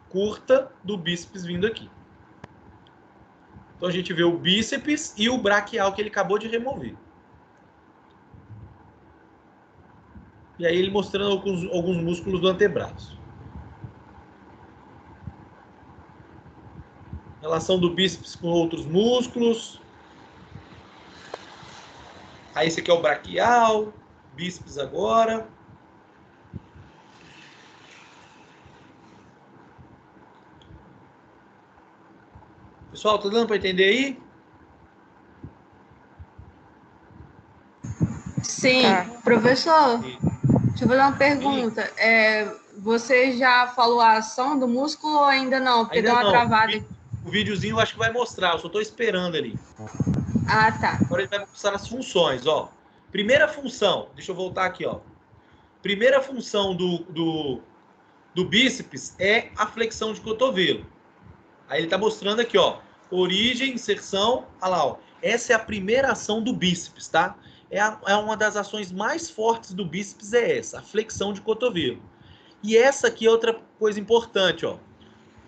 curta do bíceps vindo aqui. Então a gente vê o bíceps e o braquial que ele acabou de remover. E aí ele mostrando alguns músculos do antebraço. Relação do bíceps com outros músculos. Aí esse aqui é o braquial, bíceps agora. Pessoal, tá dando para entender aí? Sim, Tá. professor, Sim. deixa eu fazer uma pergunta. Você já falou a ação do músculo ou ainda não? Porque Ainda deu uma não. travada. O videozinho eu acho que vai mostrar, eu só estou esperando ali. Ah, tá. Agora ele vai mostrar as funções, ó. Primeira função, deixa eu voltar aqui, ó. Primeira função do bíceps é a flexão de cotovelo. Aí ele está mostrando aqui, ó. Origem, inserção, olha lá, ó. Essa é a primeira ação do bíceps, tá? É uma das ações mais fortes do bíceps, é essa, a flexão de cotovelo. E essa aqui é outra coisa importante, ó.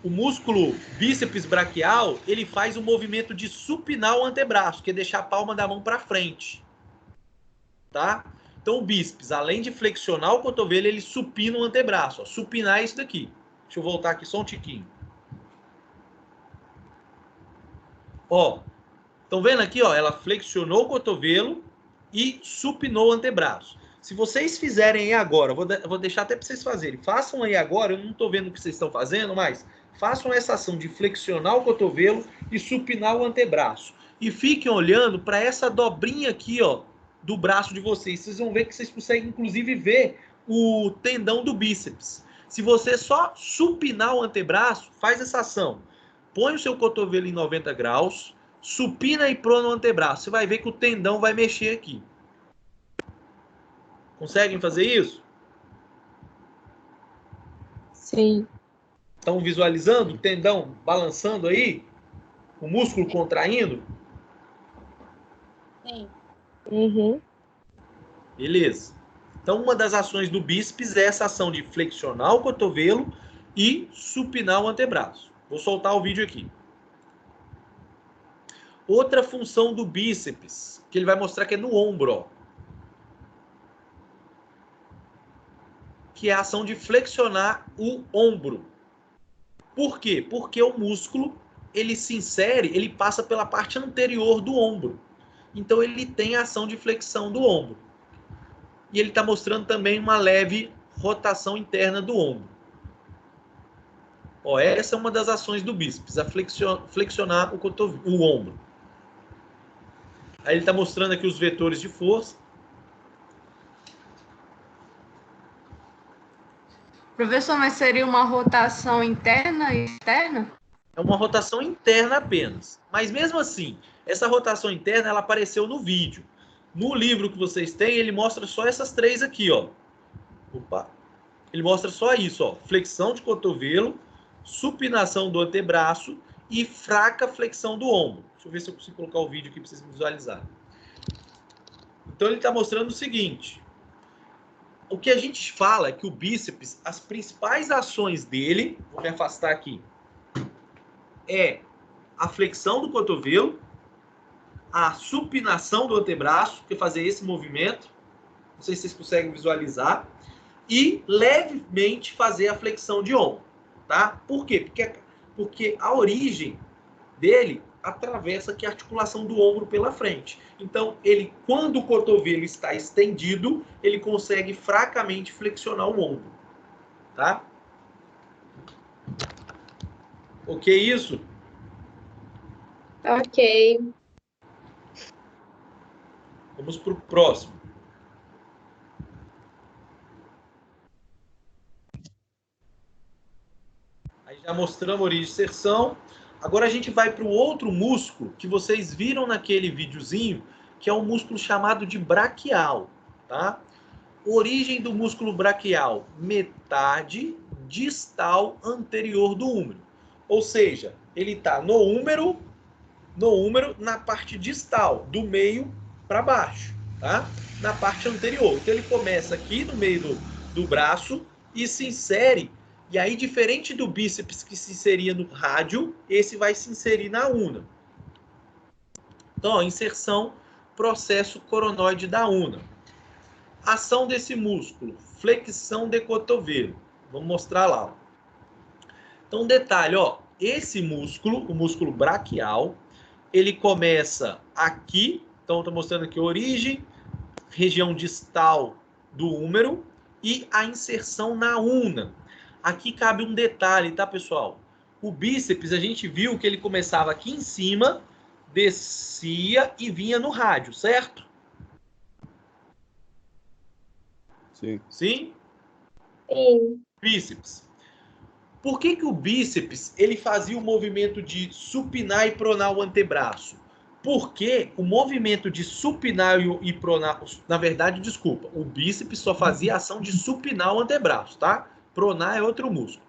O músculo bíceps braquial, ele faz o movimento de supinar o antebraço, que é deixar a palma da mão para frente. Tá? Então o bíceps, além de flexionar o cotovelo, ele supina o antebraço. Ó. Supinar é isso daqui. Deixa eu voltar aqui só um tiquinho. Ó, estão vendo aqui, ó? Ela flexionou o cotovelo e supinou o antebraço. Se vocês fizerem aí agora, eu vou deixar até para vocês fazerem. Façam aí agora, eu não estou vendo o que vocês estão fazendo, mas façam essa ação de flexionar o cotovelo e supinar o antebraço. E fiquem olhando para essa dobrinha aqui, ó, do braço de vocês. Vocês vão ver que vocês conseguem, inclusive, ver o tendão do bíceps. Se você só supinar o antebraço, faz essa ação. Põe o seu cotovelo em 90 graus, supina e prona o antebraço. Você vai ver que o tendão vai mexer aqui. Conseguem fazer isso? Sim. Estão visualizando o tendão balançando aí? O músculo contraindo? Sim. Uhum. Beleza. Então, uma das ações do bíceps é essa ação de flexionar o cotovelo e supinar o antebraço. Vou soltar o vídeo aqui. Outra função do bíceps, que ele vai mostrar que é no ombro, ó, que é a ação de flexionar o ombro. Por quê? Porque o músculo, ele se insere, ele passa pela parte anterior do ombro. Então, ele tem a ação de flexão do ombro. E ele está mostrando também uma leve rotação interna do ombro. Ó, essa é uma das ações do bíceps, a flexionar o ombro. Aí ele está mostrando aqui os vetores de força. Professor, mas seria uma rotação interna e externa? É uma rotação interna apenas. Mas mesmo assim, essa rotação interna, ela apareceu no vídeo. No livro que vocês têm, ele mostra só essas três aqui, ó. Opa. Ele mostra só isso, ó. Flexão de cotovelo, supinação do antebraço e fraca flexão do ombro. Deixa eu ver se eu consigo colocar o vídeo aqui para vocês visualizarem. Então ele está mostrando o seguinte. O que a gente fala é que o bíceps, as principais ações dele, vou me afastar aqui, é a flexão do cotovelo, a supinação do antebraço, que é fazer esse movimento, não sei se vocês conseguem visualizar, e levemente fazer a flexão de ombro, tá? Por quê? Porque a origem dele atravessa aqui a articulação do ombro pela frente. Então, ele, quando o cotovelo está estendido, ele consegue fracamente flexionar o ombro, tá? Ok isso? Ok. Vamos para o próximo. Aí já mostramos a origem de inserção. Agora a gente vai para o outro músculo que vocês viram naquele videozinho, que é um músculo chamado de braquial, tá? Origem do músculo braquial, metade distal anterior do húmero. Ou seja, ele está no húmero, na parte distal, do meio para baixo, tá? Na parte anterior. Então ele começa aqui no meio do braço e se insere. E aí, diferente do bíceps que se inseria no rádio, esse vai se inserir na una. Então, ó, inserção, processo coronoide da una. Ação desse músculo, flexão de cotovelo. Vamos mostrar lá. Ó. Então, detalhe, ó, esse músculo, o músculo braquial, ele começa aqui. Então, estou mostrando aqui a origem, região distal do húmero e a inserção na una. Aqui cabe um detalhe, tá, pessoal? O bíceps, a gente viu que ele começava aqui em cima, descia e vinha no rádio, certo? Sim. Sim? Sim. Bíceps. Por que o bíceps ele fazia o movimento de supinar e pronar o antebraço? Porque o movimento de supinar e pronar, na verdade, desculpa, o bíceps só fazia a ação de supinar o antebraço, tá? Pronar é outro músculo.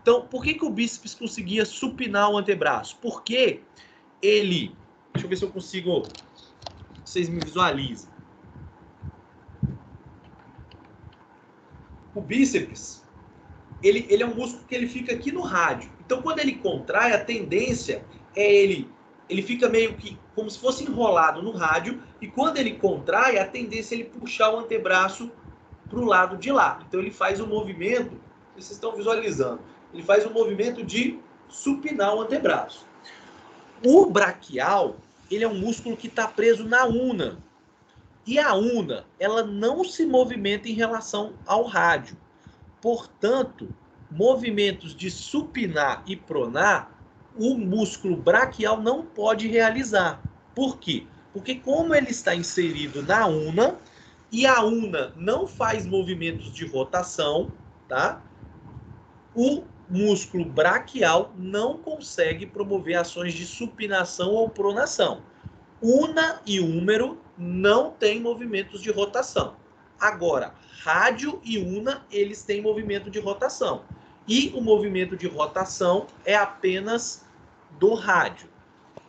Então, por que o bíceps conseguia supinar o antebraço? Porque ele... Deixa eu ver se eu consigo... Vocês me visualizem. O bíceps, ele é um músculo que ele fica aqui no rádio. Então, quando ele contrai, a tendência é ele fica meio que como se fosse enrolado no rádio. E quando ele contrai, a tendência é ele puxar o antebraço para o lado de lá. Então ele faz o movimento, vocês estão visualizando, ele faz o movimento de supinar o antebraço. O braquial, ele é um músculo que está preso na una. E a una, ela não se movimenta em relação ao rádio. Portanto, movimentos de supinar e pronar, o músculo braquial não pode realizar. Por quê? Porque como ele está inserido na una, e a una não faz movimentos de rotação, tá? O músculo braquial não consegue promover ações de supinação ou pronação. Una e húmero não têm movimentos de rotação. Agora, rádio e una, eles têm movimento de rotação. E o movimento de rotação é apenas do rádio.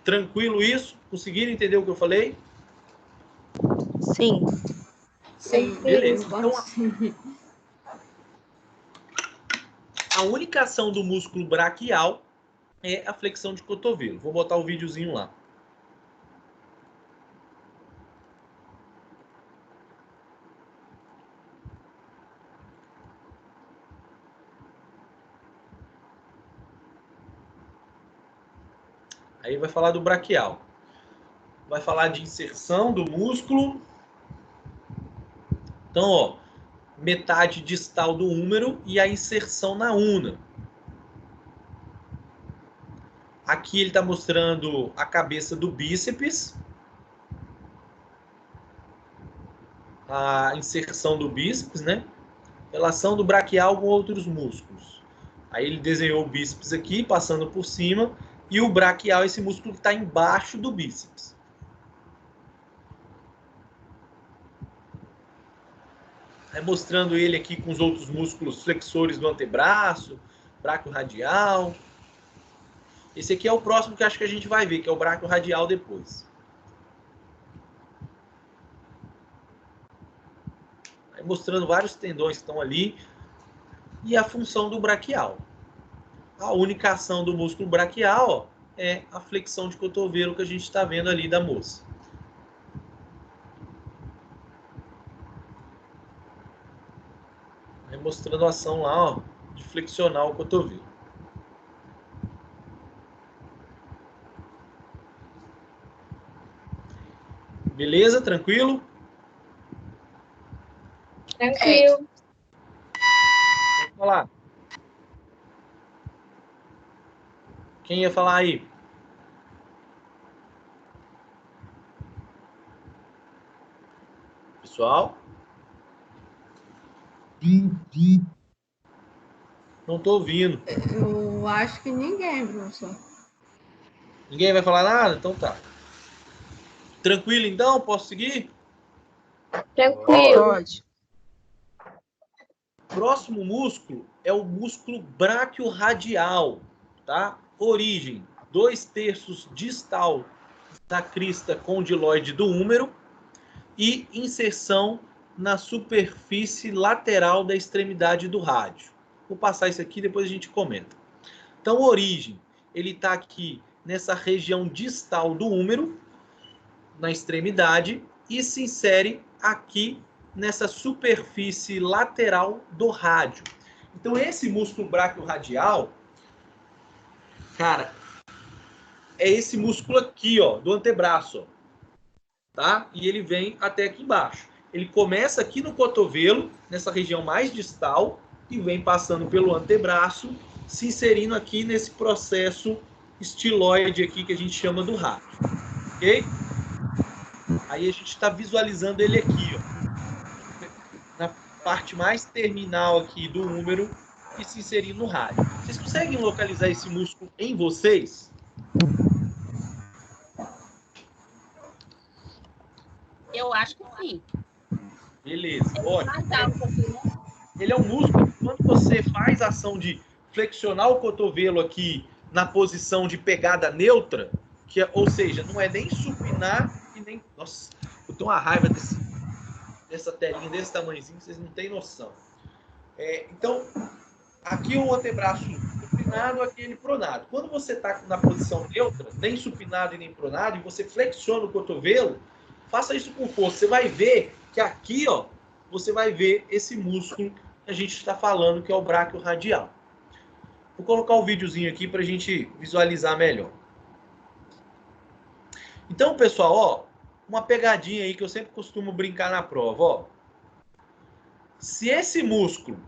Tranquilo isso? Conseguiram entender o que eu falei? Sim. Sim, Beleza. pode Então, sim. a única ação do músculo braquial é a flexão de cotovelo. Vou botar o videozinho lá. Aí vai falar do braquial. Vai falar de inserção do músculo. Então, ó, metade distal do húmero e a inserção na una. Aqui ele está mostrando a cabeça do bíceps. A inserção do bíceps, né? Relação do braquial com outros músculos. Aí ele desenhou o bíceps aqui, passando por cima. E o braquial, esse músculo que está embaixo do bíceps. Aí mostrando ele aqui com os outros músculos flexores do antebraço, bráquio radial. Esse aqui é o próximo que acho que a gente vai ver, que é o bráquio radial depois. Aí mostrando vários tendões que estão ali e a função do braquial. A única ação do músculo braquial, ó, é a flexão de cotovelo que a gente está vendo ali da moça. Aí mostrando a ação lá, ó, de flexionar o cotovelo. Beleza? Tranquilo? Tranquilo. Vamos falar. Quem ia falar aí? Pessoal? Não estou ouvindo. Eu acho que ninguém, professor. Ninguém vai falar nada? Então tá. Tranquilo então? Posso seguir? Tranquilo. Pode. Próximo músculo é o músculo braquiorradial, tá? Origem: 2/3 distal da crista condiloide do húmero e inserção na superfície lateral da extremidade do rádio. Vou passar isso aqui, depois a gente comenta. Então, origem, ele está aqui nessa região distal do húmero, na extremidade, e se insere aqui nessa superfície lateral do rádio. Então, esse músculo braquiorradial, cara, é esse músculo aqui, ó, do antebraço, ó, tá? E ele vem até aqui embaixo. Ele começa aqui no cotovelo, nessa região mais distal, e vem passando pelo antebraço, se inserindo aqui nesse processo estiloide aqui que a gente chama do rádio, ok? Aí a gente está visualizando ele aqui, ó, na parte mais terminal aqui do húmero e se inserindo no rádio. Vocês conseguem localizar esse músculo em vocês? Eu acho que sim. Beleza, ótimo. Mais alto um pouquinho, né? Ele é um músculo que quando você faz a ação de flexionar o cotovelo aqui na posição de pegada neutra, que é, ou seja, não é nem supinar e nem... Nossa, eu tenho uma raiva dessa telinha desse tamanhozinho, vocês não têm noção. Então, aqui o antebraço supinado, aqui ele pronado. Quando você está na posição neutra, nem supinado e nem pronado, e você flexiona o cotovelo, faça isso com força. Você vai ver que aqui, ó, você vai ver esse músculo que a gente está falando, que é o braquiorradial. Vou colocar o videozinho aqui para a gente visualizar melhor. Então, pessoal, ó, uma pegadinha aí que eu sempre costumo brincar na prova, ó. Se esse músculo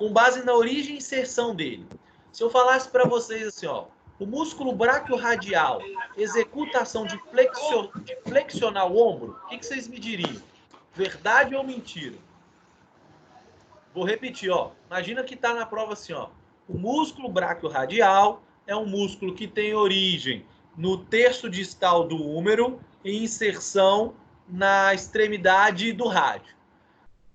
com base na origem e inserção dele. Se eu falasse para vocês assim, ó, o músculo braquiorradial executa a ação de flexionar o ombro, o que vocês me diriam? Verdade ou mentira? Vou repetir, ó. Imagina que está na prova assim, ó. O músculo braquiorradial é um músculo que tem origem no terço distal do húmero e inserção na extremidade do rádio.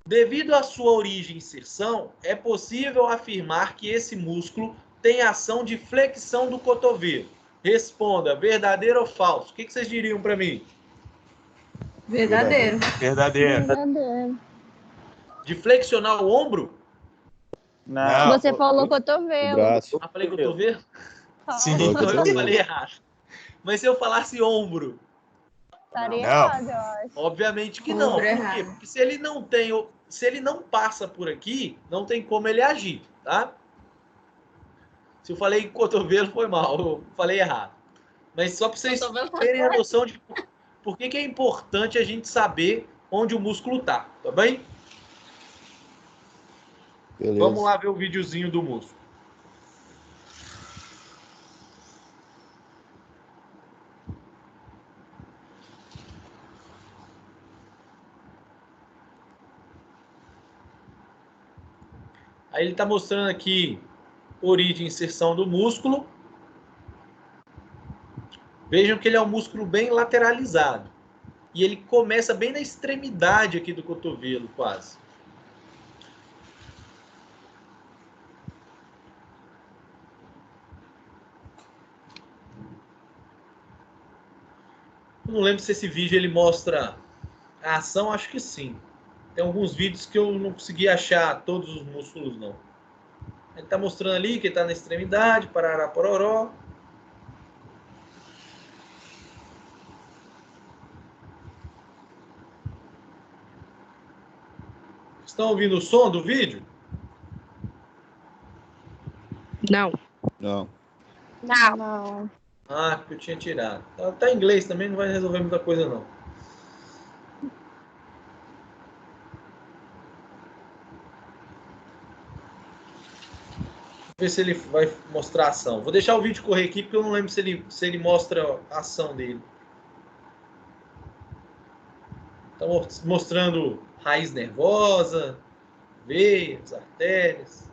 Devido à sua origem e inserção, é possível afirmar que esse músculo tem ação de flexão do cotovelo. Responda, verdadeiro ou falso? O que vocês diriam para mim? Verdadeiro. Verdadeiro. Verdadeiro. De flexionar o ombro? Não. Você falou O cotovelo. braço. Ah, falei cotovelo? Sim. Então eu falei errado. Mas se eu falasse ombro? Estaria Não. errado, eu acho. Obviamente que não. Por Ombro quê? errado. Porque se ele não passa por aqui, não tem como ele agir, tá? Se eu falei cotovelo, foi mal. Eu falei errado. Mas só para vocês Cotovelo tá terem a noção de por que é importante a gente saber onde o músculo tá, tá bem? Beleza. Vamos lá ver o videozinho do músculo. Aí ele está mostrando aqui origem e inserção do músculo. Vejam que ele é um músculo bem lateralizado. E ele começa bem na extremidade aqui do cotovelo, quase. Eu não lembro se esse vídeo ele mostra a ação, acho que sim. Tem alguns vídeos que eu não consegui achar todos os músculos, não. Ele está mostrando ali que ele está na extremidade, parará, pororó. Estão ouvindo o som do vídeo? Não. Não. Não. Não. Ah, que eu tinha tirado. Tá em inglês também, não vai resolver muita coisa, não. Ver se ele vai mostrar a ação. Vou deixar o vídeo correr aqui, porque eu não lembro se ele mostra a ação dele. Está mostrando raiz nervosa, veias, artérias.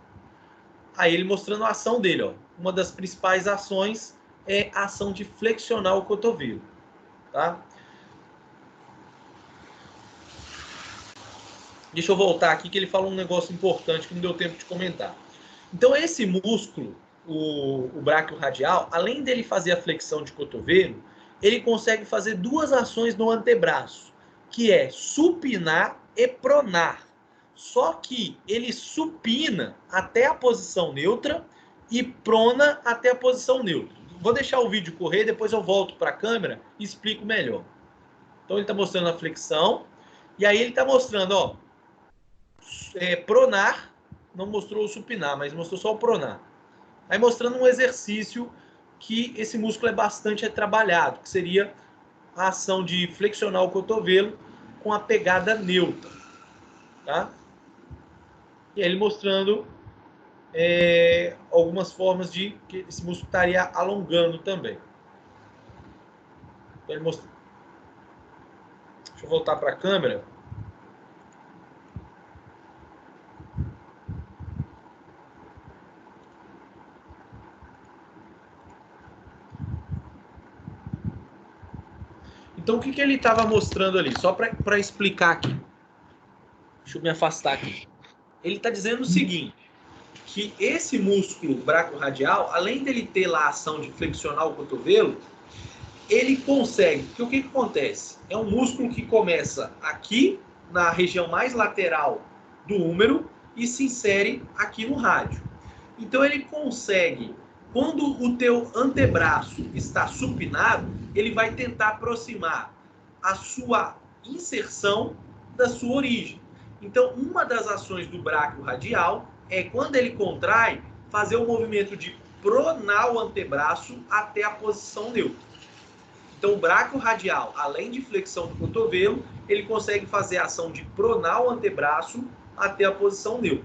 Aí ele mostrando a ação dele, ó. Uma das principais ações é a ação de flexionar o cotovelo, tá? Deixa eu voltar aqui que ele falou um negócio importante que não deu tempo de comentar. Então esse músculo, o braquiorradial, além dele fazer a flexão de cotovelo, ele consegue fazer duas ações no antebraço, que é supinar e pronar. Só que ele supina até a posição neutra e prona até a posição neutra. Vou deixar o vídeo correr, depois eu volto para a câmera e explico melhor. Então ele está mostrando a flexão, e aí ele está mostrando, ó, pronar, não mostrou o supinar, mas mostrou só o pronar. Aí mostrando um exercício que esse músculo é bastante trabalhado, que seria a ação de flexionar o cotovelo com a pegada neutra, tá? E aí ele mostrando algumas formas de que esse músculo estaria alongando também. Então ele mostra... Deixa eu voltar para a câmera. Então, o que ele estava mostrando ali? Só para explicar aqui. Deixa eu me afastar aqui. Ele está dizendo o seguinte, que esse músculo braquiorradial, além dele ter lá a ação de flexionar o cotovelo, ele consegue... Porque o que acontece? É um músculo que começa aqui, na região mais lateral do húmero, e se insere aqui no rádio. Então, ele consegue... Quando o teu antebraço está supinado, ele vai tentar aproximar a sua inserção da sua origem. Então, uma das ações do braquiorradial é, quando ele contrai, fazer o movimento de pronar o antebraço até a posição neutra. Então, o braquiorradial, além de flexão do cotovelo, ele consegue fazer a ação de pronar o antebraço até a posição neutra.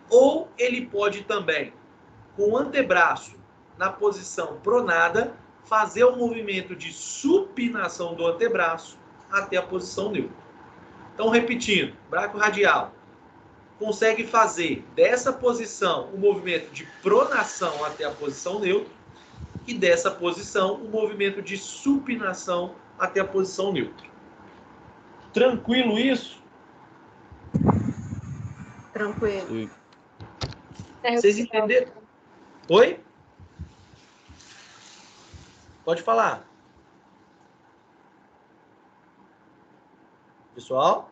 Ou ele pode também, com o antebraço na posição pronada, fazer o movimento de supinação do antebraço até a posição neutra. Então, repetindo, braquiorradial consegue fazer dessa posição o movimento de pronação até a posição neutra e dessa posição o movimento de supinação até a posição neutra. Tranquilo isso? Tranquilo. Sim. Vocês entenderam? Oi? Pode falar. Pessoal?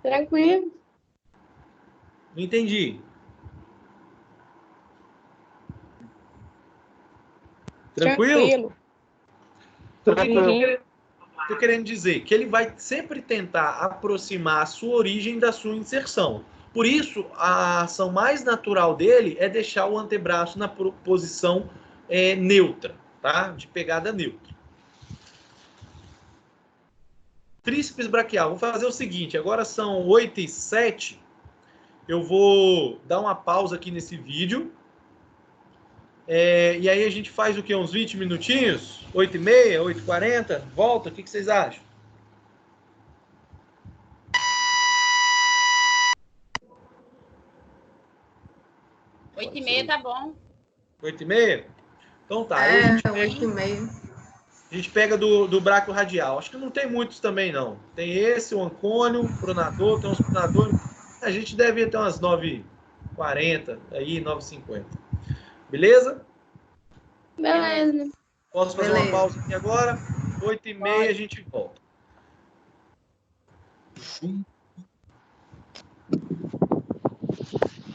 Tranquilo. Não entendi. Tranquilo? Estou querendo dizer que ele vai sempre tentar aproximar a sua origem da sua inserção. Por isso, a ação mais natural dele é deixar o antebraço na posição neutra, tá? De pegada neutra. Tríceps braquial. Vou fazer o seguinte, agora são 8h07. Eu vou dar uma pausa aqui nesse vídeo. E aí a gente faz o quê? Uns 20 minutinhos? 8h30, 8h40? Volta? O que vocês acham? 8h30 tá bom. 8h30? Então tá. 8h30. A gente pega do braquiorradial. Acho que não tem muitos também, não. Tem esse, o ancônio, o pronador, tem uns pronadores. A gente deve ter umas 9h40, aí 9h50. Beleza? Beleza. Posso fazer uma pausa aqui agora? 8h30 a gente volta.